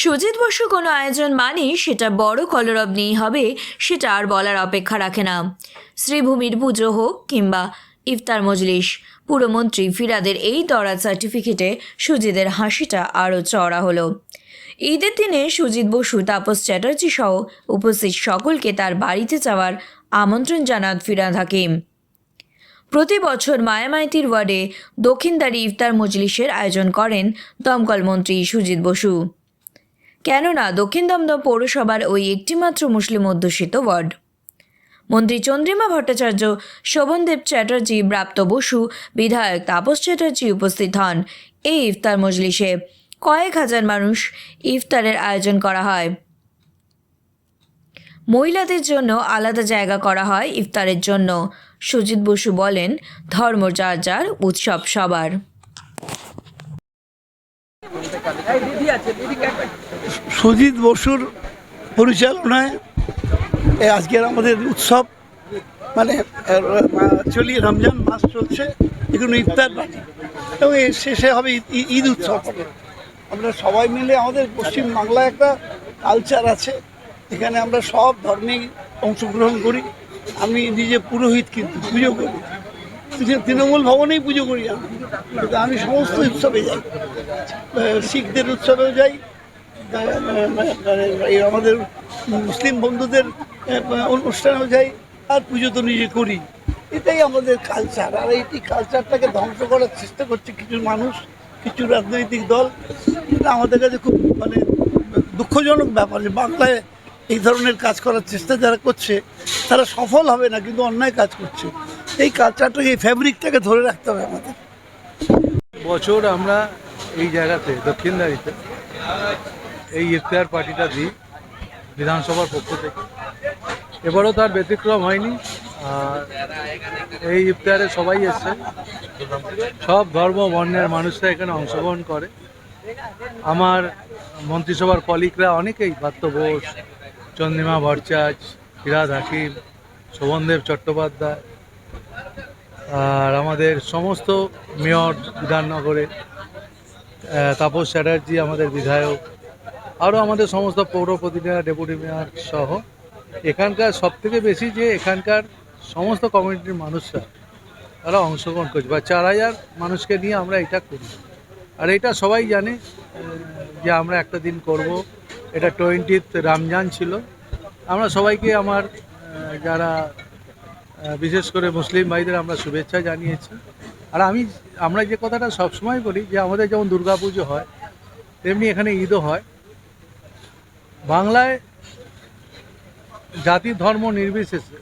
সুজিত বসু কোনো আয়োজন মানেই সেটা বড় কলরব নিয়েই হবে, সেটা আর বলার অপেক্ষা রাখে না। শ্রীভূমির পুজো হোক কিংবা ইফতার মজলিস, পুরমন্ত্রী ফিরাদের এই দরাজ সার্টিফিকেটে সুজিতের হাসিটা আরও চড়া হলো। ঈদের দিনে সুজিত বসু, তাপস চ্যাটার্জি সহ উপস্থিত সকলকে তার বাড়িতে যাওয়ার আমন্ত্রণ জানান ফিরাদ হাকিম। প্রতি বছর মায়ামাইতির ওয়ার্ডে দক্ষিণদারি ইফতার মজলিসের আয়োজন করেন দমকল মন্ত্রী সুজিত বসু। কেননা দক্ষিণ দমদম পৌরসভার ওই একটিমাত্র মুসলিম অধ্যুষিত ওয়ার্ড। মন্ত্রী চন্দ্রিমা ভট্টাচার্য, শোভনদেব চ্যাটার্জি, ব্রাপ্ত বসু, বিধায়ক তাপস চ্যাটার্জি উপস্থিত হন এই ইফতার মজলিসে। কয়েক হাজার মানুষ ইফতারের আয়োজন করা হয়। মহিলাদের জন্য আলাদা জায়গা করা হয় ইফতারের জন্য। সুজিত বসু বলেন, ধর্ম যার যার, উৎসব সবার। সুজিত বসুর পরিচালনায় আজকের আমাদের উৎসব, মানে চলিয়ে রমজান মাস চলছে, এগুলো ইফতার পার্টি এবং এর শেষে হবে ঈদ উৎসব হবে। আমরা সবাই মিলে, আমাদের পশ্চিমবাংলায় একটা কালচার আছে, এখানে আমরা সব ধর্মেই অংশগ্রহণ করি। আমি নিজে পুরোহিত, কিন্তু পুজো করি, তৃণমূল ভবনেই পুজো করি আমি, কিন্তু আমি সমস্ত উৎসবে যাই, শিখদের উৎসবেও যাই, আমাদের মুসলিম বন্ধুদের অনুষ্ঠানেও যাই, আর পুজো তো নিজে করি। এটাই আমাদের কালচার। আর এইটি কালচারটাকে ধ্বংস করার চেষ্টা করছে কিছু মানুষ, কিছু রাজনৈতিক দল। এটা আমাদের কাছে খুব দুঃখজনক ব্যাপার যে বাংলায় এই ধরনের কাজ করার চেষ্টা যারা করছে তারা সফল হবে না, কিন্তু অন্যায় কাজ করছে। এই কালচারটাকে, এই ফ্যাব্রিকটাকে ধরে রাখতে হবে আমাদের। বছর আমরা এই জায়গাতে দক্ষিণদারিতে এই ইফতার পার্টিটা দিই বিধানসভার পক্ষ থেকে। এবারও তার ব্যতিক্রম হয়নি। আর এই ইফতারে সবাই এসছে, সব ধর্ম বর্ণের মানুষরা এখানে অংশগ্রহণ করে। আমার মন্ত্রিসভার কলিগরা অনেকেই, ব্রাত্য বোস, চন্দ্রিমা ভট্টাচার্য, ফিরাদ হাকিম, শোভনদেব চট্টোপাধ্যায়, আর আমাদের সমস্ত মেয়র বিধাননগরে, তাপস চ্যাটার্জি আমাদের বিধায়ক, আরও আমাদের সমস্ত পৌর প্রতিনিধিরা, ডেপুটি মেয়র সহ এখানকার সবথেকে বেশি যে এখানকার সমস্ত কমিউনিটির মানুষরা তারা অংশগ্রহণ করছে। বা 4,000 মানুষকে নিয়ে আমরা এটা করি। আর এটা সবাই জানে যে আমরা একটা দিন করব। এটা 20th রমজান ছিল। আমরা সবাইকে, আমার যারা বিশেষ করে মুসলিম ভাইদের আমরা শুভেচ্ছা জানিয়েছি। আর আমরা যে কথাটা সবসময় বলি যে আমাদের যেমন দুর্গাপুজো হয় তেমনি এখানে ঈদও হয়। বাংলায় জাতি ধর্ম নির্বিশেষে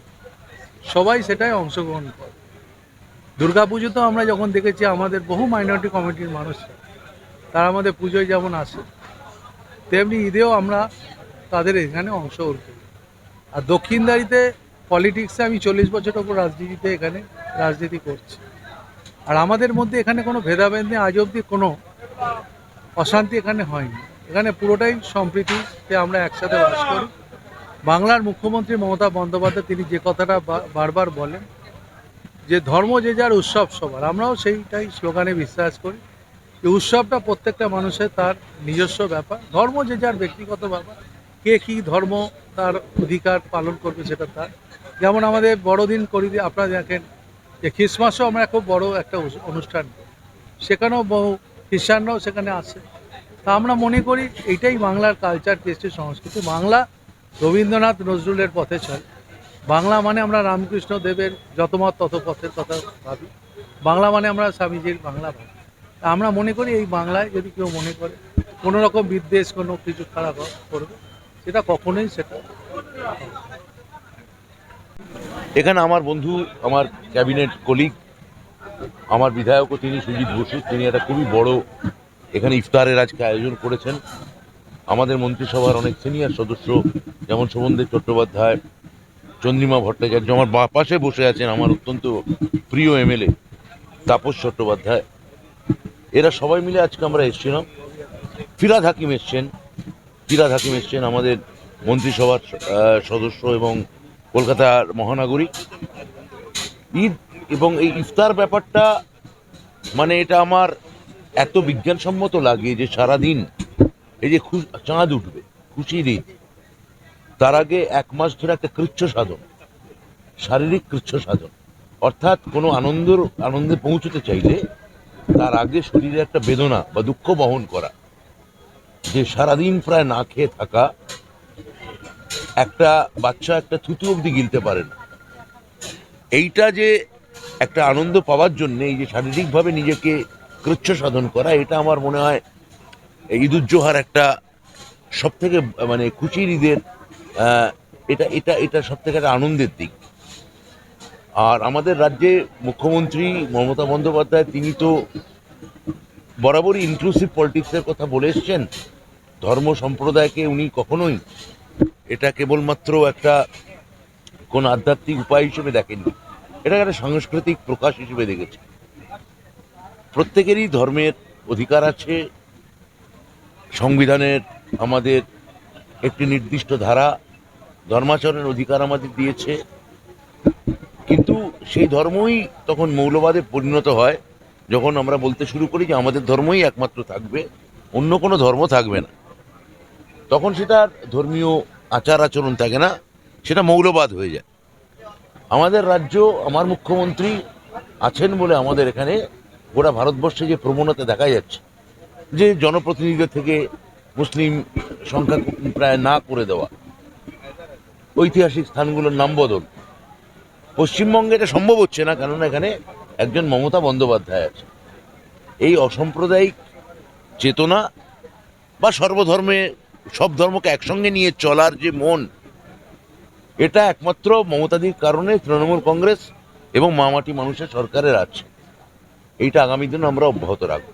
সবাই সেটাই অংশগ্রহণ করে। দুর্গাপুজোতেও আমরা যখন দেখেছি আমাদের বহু মাইনরিটি কমিটির মানুষরা তারা আমাদের পুজোয় যেমন আসে, তেমনি ঈদেও আমরা তাদের এখানে অংশগ্রহণ করি। আর দক্ষিণদারিতে পলিটিক্সে আমি 40 বছরের ওপর রাজনীতিতে এখানে রাজনীতি করছি। আর আমাদের মধ্যে এখানে কোনো ভেদাভেদ নেই, আজ অবধি কোনো অশান্তি এখানে হয়নি। এখানে পুরোটাই সম্প্রীতিতে আমরা একসাথে বাস করি। বাংলার মুখ্যমন্ত্রী মমতা বন্দ্যোপাধ্যায় তিনি যে কথাটা বারবার বলেন যে ধর্ম যে যার, উৎসব সবার, আমরাও সেইটাই স্লোগানে বিশ্বাস করি যে উৎসবটা প্রত্যেকটা মানুষের তার নিজস্ব ব্যাপার, ধর্ম যে যার ব্যক্তিগত ব্যাপার, কে কী ধর্ম তার অধিকার পালন করবে সেটা তার। যেমন আমাদের বড়দিন করি, আপনারা দেখেন যে খ্রিসমাসও আমরা খুব বড় একটা অনুষ্ঠান, সেখানেও বহু খ্রিস্টানরাও সেখানে আসে। তা আমরা মনে করি এইটাই বাংলার কালচার, কৃষ্টি, সংস্কৃতি। বাংলা রবীন্দ্রনাথ নজরুলের পথে চলে। বাংলা মানে আমরা রামকৃষ্ণ দেবের যতমত তত পথের কথা ভাবি। বাংলা মানে আমরা স্বামীজির বাংলা ভাবি। আমরা মনে করি এই বাংলায় যদি কেউ মনে করে কোনো রকম বিদ্বেষ, কোনো কিছু খারাপ করবে, সেটা কখনোই সেটা। এখানে আমার বন্ধু, আমার ক্যাবিনেট কলিগ, আমার বিধায়কও তিনি, সুজিত বসু, তিনি একটা খুবই বড় এখানে ইফতারের আজকে আয়োজন করেছেন। আমাদের মন্ত্রিসভার অনেক সিনিয়র সদস্য যেমন শোভনদেব চট্টোপাধ্যায়, চন্দ্রিমা ভট্টাচার্য, আমার পাশে বসে আছেন আমার অত্যন্ত প্রিয় এমএলএ তাপস চট্টোপাধ্যায়, এরা সবাই মিলে আজকে আমরা এসেছিলাম। ফিরাদ হাকিম এসছেন আমাদের মন্ত্রিসভার সদস্য এবং কলকাতার মহানাগরিক। ঈদ এবং এই ইফতার ব্যাপারটা, মানে এটা আমার এত বিজ্ঞানসম্মত লাগে যে সারাদিন এই যে চাঁদ উঠবে, খুশির ঈদ, তার আগে 1 মাস ধরে একটা কৃচ্ছ সাধন, শারীরিক কৃচ্ছ সাধন, অর্থাৎ কোনো আনন্দে পৌঁছতে চাইলে তার আগে শরীরে একটা বেদনা বা দুঃখ বহন করা, যে সারাদিন প্রায় না খেয়ে থাকা, একটা বাচ্চা একটা থুতু অবধি গিলতে পারে না, এইটা যে একটা আনন্দ পাওয়ার জন্য এই যে শারীরিকভাবে নিজেকে কৃচ্ছ সাধন করা, এটা আমার মনে হয় ঈদুজ্জোহার একটা সব থেকে মানে খুশির ঈদের এটা এটা এটা সব থেকে একটা আনন্দের দিক। আর আমাদের রাজ্যে মুখ্যমন্ত্রী মমতা বন্দ্যোপাধ্যায় তিনি তো বরাবরই ইনক্লুসিভ পলিটিক্সের কথা বলে এসছেন। ধর্ম সম্প্রদায়কে উনি কখনোই এটা কেবলমাত্র একটা কোন আধ্যাত্মিক উপায় হিসেবে দেখেননি, এটা একটা সাংস্কৃতিক প্রকাশ হিসেবে দেখেছে। প্রত্যেকেরই ধর্মের অধিকার আছে, সংবিধানের আমাদের একটি নির্দিষ্ট ধারা ধর্মাচরণের অধিকার আমাদের দিয়েছে, কিন্তু সেই ধর্মই তখন মৌলবাদে পরিণত হয় যখন আমরা বলতে শুরু করি যে আমাদের ধর্মই একমাত্র থাকবে, অন্য কোনো ধর্ম থাকবে না। তখন সেটা আর ধর্মীয় আচার আচরণ থাকে না, সেটা মৌলবাদ হয়ে যায়। আমাদের রাজ্য, আমার মুখ্যমন্ত্রী আছেন বলে আমাদের এখানে গোটা ভারতবর্ষে যে প্রবণতা দেখা যাচ্ছে যে জনপ্রতিনিধিদের থেকে মুসলিম সংখ্যা প্রায় না করে দেওয়া, ঐতিহাসিক স্থানগুলোর নাম বদল, পশ্চিমবঙ্গে এটা সম্ভব হচ্ছে না, কেননা এখানে একজন মমতা বন্দ্যোপাধ্যায় আছে। এই অসাম্প্রদায়িক চেতনা বা সর্বধর্মে সব ধর্মকে একসঙ্গে নিয়ে চলার যে মন, এটা একমাত্র মমতাদির কারণে তৃণমূল কংগ্রেস এবং মামাটি মানুষের সরকারের আছে। এইটা আগামী দিন আমরা অব্যাহত রাখবো।